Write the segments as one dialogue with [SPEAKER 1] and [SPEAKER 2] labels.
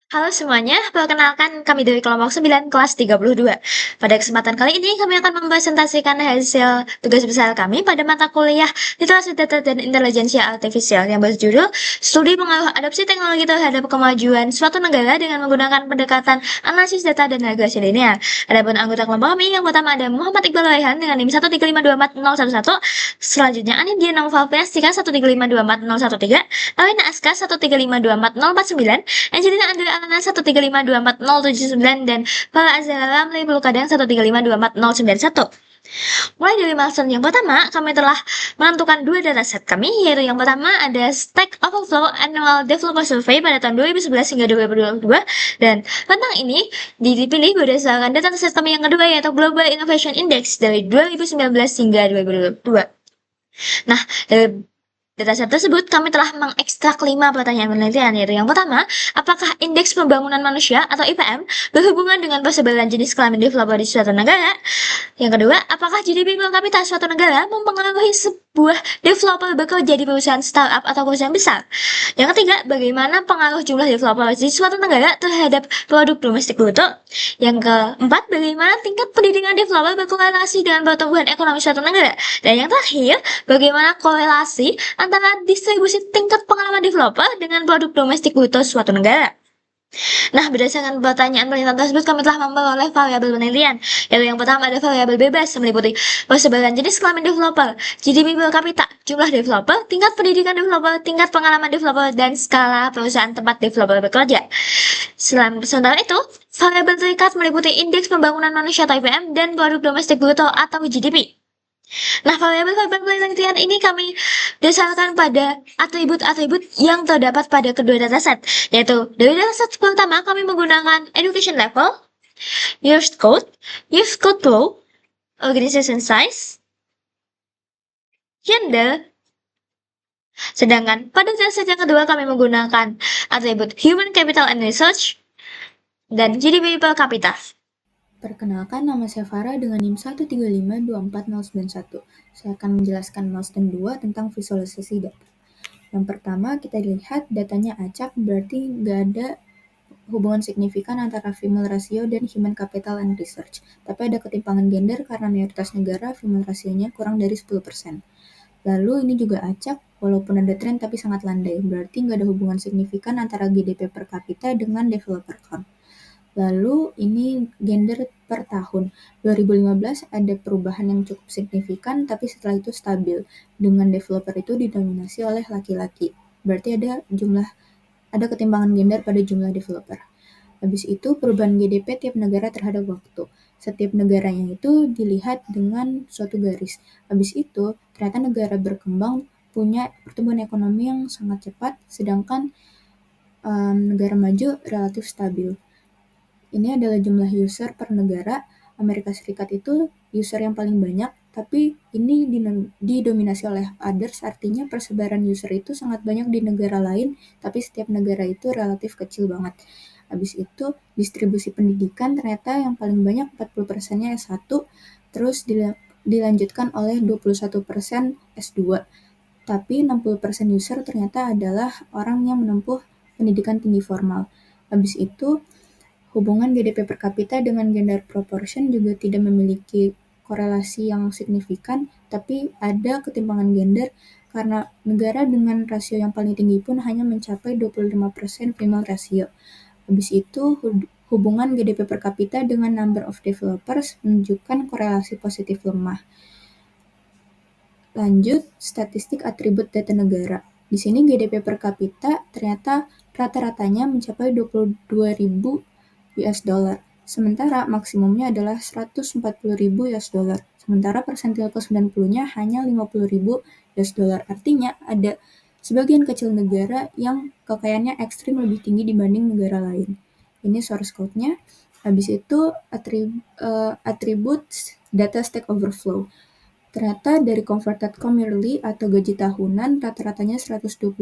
[SPEAKER 1] Halo semuanya, perkenalkan kami dari kelompok 9 kelas 32. Pada kesempatan kali ini kami akan mempresentasikan hasil tugas besar kami pada mata kuliah Literasi Data dan Intelijensia Artifisial yang berjudul Studi Pengaruh Adopsi Teknologi Terhadap Kemajuan Suatu Negara dengan Menggunakan Pendekatan Analisis Data dan Regresi Linear. Adapun anggota kelompok kami yang pertama ada Muhammad Iqbal Raihan dengan NIM 135240011, selanjutnya Anidia Naufal Priastika 135240013, Alina Aska 135240049, Angelina Andrea Alana 135240079 dan Farah Azhara Ramli Belukadang 135240091. Mulai dari milestone yang pertama, kami telah menentukan dua dataset kami, yaitu yang pertama ada Stack Overflow Annual Developer Survey pada tahun 2011 hingga 2022, dan tentang ini dipilih berdasarkan dataset kami yang kedua, yaitu Global Innovation Index dari 2019 hingga 2022. Nah, dari dataset tersebut, kami telah mengekstrak 5 pertanyaan penelitian, yaitu yang pertama, apakah Indeks Pembangunan Manusia atau IPM berhubungan dengan persebaran jenis kelamin developer di suatu negara? Yang kedua, apakah GDP per kapita suatu negara mempengaruhi sebuah developer bekerja di perusahaan startup atau perusahaan besar? Yang ketiga, bagaimana pengaruh jumlah developer di suatu negara terhadap produk domestik bruto? Yang keempat, bagaimana tingkat pendidikan developer berkorelasi dengan pertumbuhan ekonomi suatu negara? Dan yang terakhir, bagaimana korelasi antara distribusi tingkat pengalaman developer dengan produk domestik bruto suatu negara? Nah, berdasarkan pertanyaan penelitian tersebut, kami telah memperoleh variabel penelitian, yaitu yang pertama ada variabel bebas, meliputi persebaran jenis kelamin developer, GDP per kapita, jumlah developer, tingkat pendidikan developer, tingkat pengalaman developer, dan skala perusahaan tempat developer bekerja. Sementara itu, variabel terikat meliputi indeks pembangunan manusia atau IPM dan produk domestik bruto atau GDP. Nah, variabel-variabel penelitian ini kami dasarkan pada atribut-atribut yang terdapat pada kedua dataset, yaitu dari dataset pertama kami menggunakan education level, youth code flow, organization size, gender. Sedangkan pada dataset yang kedua kami menggunakan atribut human capital and research dan GDP per kapita.
[SPEAKER 2] Perkenalkan, nama saya Farah dengan NIM 135240091. Saya akan menjelaskan milestone 2 tentang visualisasi data. Yang pertama, kita lihat datanya acak, berarti nggak ada hubungan signifikan antara female ratio dan human capital and research. Tapi ada ketimpangan gender karena mayoritas negara female rasionya kurang dari 10%. Lalu ini juga acak, walaupun ada tren tapi sangat landai, berarti nggak ada hubungan signifikan antara GDP per kapita dengan developer count. Lalu ini gender per tahun. 2015 ada perubahan yang cukup signifikan, tapi setelah itu stabil, dengan developer itu didominasi oleh laki-laki. Berarti ada ketimpangan gender pada jumlah developer. Habis itu perubahan GDP tiap negara terhadap waktu. Setiap negaranya itu dilihat dengan suatu garis. Habis itu ternyata negara berkembang punya pertumbuhan ekonomi yang sangat cepat, sedangkan negara maju relatif stabil. Ini adalah jumlah user per negara. Amerika Serikat itu user yang paling banyak, tapi ini didominasi oleh others, artinya persebaran user itu sangat banyak di negara lain, tapi setiap negara itu relatif kecil banget. Habis itu, distribusi pendidikan ternyata yang paling banyak 40%-nya S1, terus dilanjutkan oleh 21% S2. Tapi 60% user ternyata adalah orang yang menempuh pendidikan tinggi formal. Habis itu, hubungan GDP per kapita dengan gender proportion juga tidak memiliki korelasi yang signifikan, tapi ada ketimpangan gender karena negara dengan rasio yang paling tinggi pun hanya mencapai 25% female ratio. Habis itu, hubungan GDP per kapita dengan number of developers menunjukkan korelasi positif lemah. Lanjut, statistik atribut data negara. Di sini GDP per kapita ternyata rata-ratanya mencapai 22.000 US dollar. Sementara maksimumnya adalah 140.000 US dollar. Sementara persentil ke-90-nya hanya 50.000 US dollar. Artinya ada sebagian kecil negara yang kekayaannya ekstrim lebih tinggi dibanding negara lain. Ini source code-nya. Habis itu atribut data stack overflow. Ternyata dari converted.com yearly atau gaji tahunan rata-ratanya 120.000,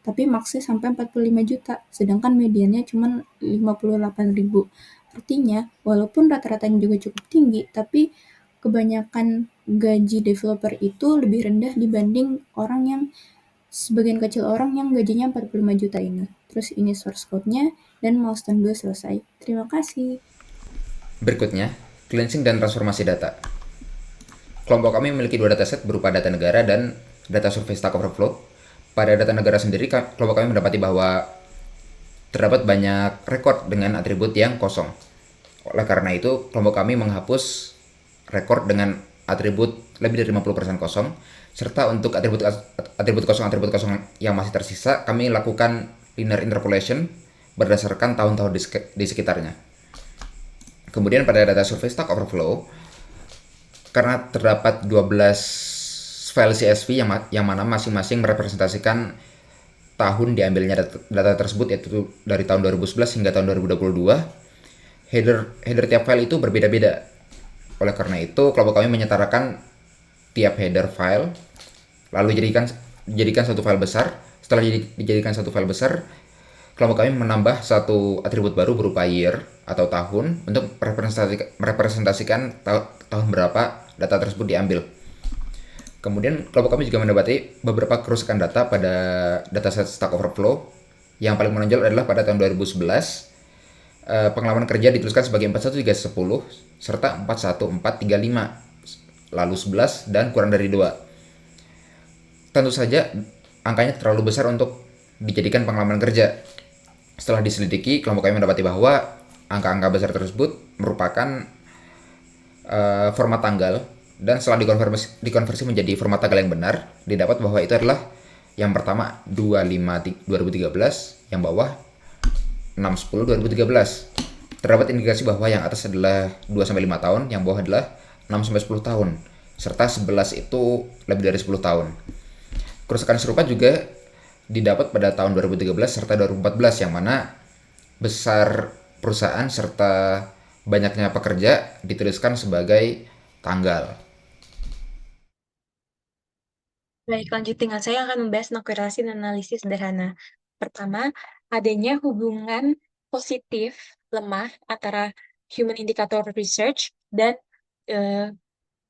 [SPEAKER 2] tapi maksnya sampai 45 juta, sedangkan mediannya cuma 58.000. Artinya, walaupun rata-ratanya juga cukup tinggi, tapi kebanyakan gaji developer itu lebih rendah dibanding orang yang sebagian kecil orang yang gajinya 45 juta ini. Terus ini source code-nya dan milestone 2 selesai. Terima kasih.
[SPEAKER 3] Berikutnya, cleansing dan transformasi data. Kelompok kami memiliki dua dataset berupa data negara dan data survei Stack Overflow. Pada data negara sendiri, kelompok kami mendapati bahwa terdapat banyak rekor dengan atribut yang kosong. Oleh karena itu, kelompok kami menghapus rekor dengan atribut lebih dari 50% kosong, serta untuk atribut kosong yang masih tersisa, kami lakukan linear interpolation berdasarkan tahun-tahun di sekitarnya. Kemudian pada data survei Stack Overflow, karena terdapat 12 file CSV yang mana masing-masing merepresentasikan tahun diambilnya data tersebut, yaitu dari tahun 2011 hingga tahun 2022. Header tiap file itu berbeda-beda. Oleh karena itu, kelompok kami menyetarakan tiap header file, lalu dijadikan satu file besar. Setelah dijadikan satu file besar, kelompok kami menambah satu atribut baru berupa year atau tahun untuk merepresentasikan tahun berapa data tersebut diambil. Kemudian kelompok kami juga mendapati beberapa kerusakan data pada dataset Stack Overflow. Yang paling menonjol adalah pada tahun 2011, pengalaman kerja dituliskan sebagai 41310 serta 41435, lalu 11 dan kurang dari 2. Tentu saja angkanya terlalu besar untuk dijadikan pengalaman kerja. Setelah diselidiki, kelompok kami mendapati bahwa angka-angka besar tersebut merupakan format tanggal, dan setelah dikonversi menjadi format tanggal yang benar, didapat bahwa itu adalah yang pertama 25 2013, yang bawah 610 2013. Terdapat indikasi bahwa yang atas adalah 2-5 tahun, yang bawah adalah 6-10 tahun, serta 11 itu lebih dari 10 tahun. Kerusakan serupa juga didapat pada tahun 2013 serta 2014, yang mana besar perusahaan serta banyaknya pekerja dituliskan sebagai tanggal.
[SPEAKER 4] Baik, lanjut dengan saya akan membahas tentang korelasi dan analisis sederhana. Pertama, adanya hubungan positif lemah antara Human Indicator Research dan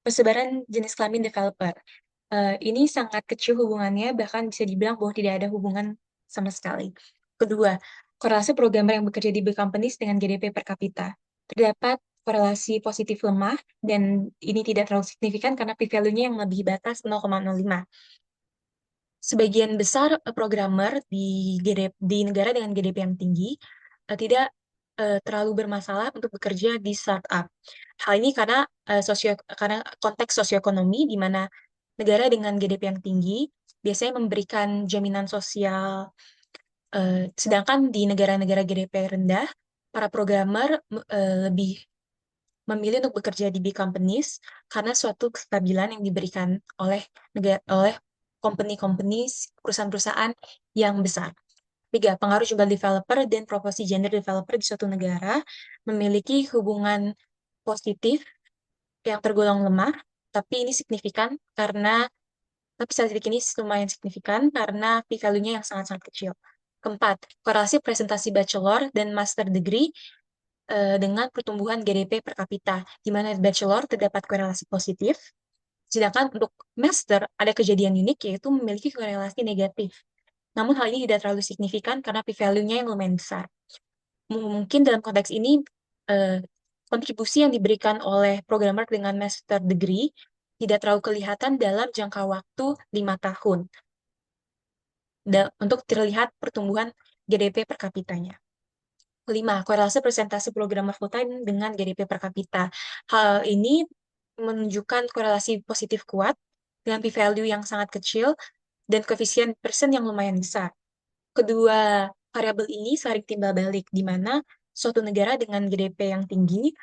[SPEAKER 4] persebaran jenis kelamin developer. Ini sangat kecil hubungannya, bahkan bisa dibilang bahwa tidak ada hubungan sama sekali. Kedua, korelasi programmer yang bekerja di big companies dengan GDP per kapita. Terdapat korelasi positif lemah, dan ini tidak terlalu signifikan karena p-value-nya yang lebih batas 0,05. Sebagian besar programmer di negara dengan GDP yang tinggi tidak terlalu bermasalah untuk bekerja di startup. Hal ini karena konteks sosioekonomi, di mana negara dengan GDP yang tinggi biasanya memberikan jaminan sosial, sedangkan di negara-negara GDP rendah, para programmer lebih memilih untuk bekerja di big companies karena suatu kestabilan yang diberikan oleh company-company, perusahaan-perusahaan yang besar. 3. Pengaruh jumlah developer dan proporsi gender developer di suatu negara memiliki hubungan positif yang tergolong lemah, tapi statistik ini lumayan signifikan karena p-value-nya yang sangat-sangat kecil. Keempat, korelasi presentasi bachelor dan master degree dengan pertumbuhan GDP per kapita, di mana bachelor terdapat korelasi positif, sedangkan untuk master ada kejadian unik, yaitu memiliki korelasi negatif. Namun hal ini tidak terlalu signifikan karena p-value-nya yang lumayan besar. Mungkin dalam konteks ini, kontribusi yang diberikan oleh programmer dengan master degree tidak terlalu kelihatan dalam jangka waktu 5 tahun untuk terlihat pertumbuhan GDP per kapitanya. 5. Korelasi presentasi programmer full-time dengan GDP per kapita. Hal ini menunjukkan korelasi positif kuat dengan p-value yang sangat kecil dan koefisien persen yang lumayan besar. Kedua variabel ini saling timbal balik, di mana suatu negara dengan GDP yang tinggi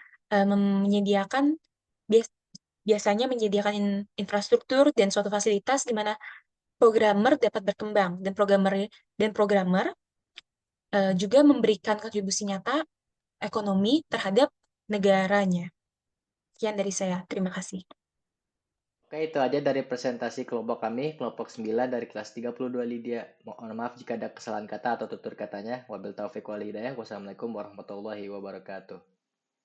[SPEAKER 4] biasanya menyediakan infrastruktur dan suatu fasilitas di mana programmer dapat berkembang, dan programmer juga memberikan kontribusi nyata ekonomi terhadap negaranya. Sekian dari saya. Terima kasih.
[SPEAKER 5] Oke, itu aja dari presentasi kelompok kami, kelompok 9 dari kelas 32 Lydia. Mohon maaf jika ada kesalahan kata atau tutur katanya. Wabil taufiq wal hidayah. Wassalamualaikum warahmatullahi wabarakatuh.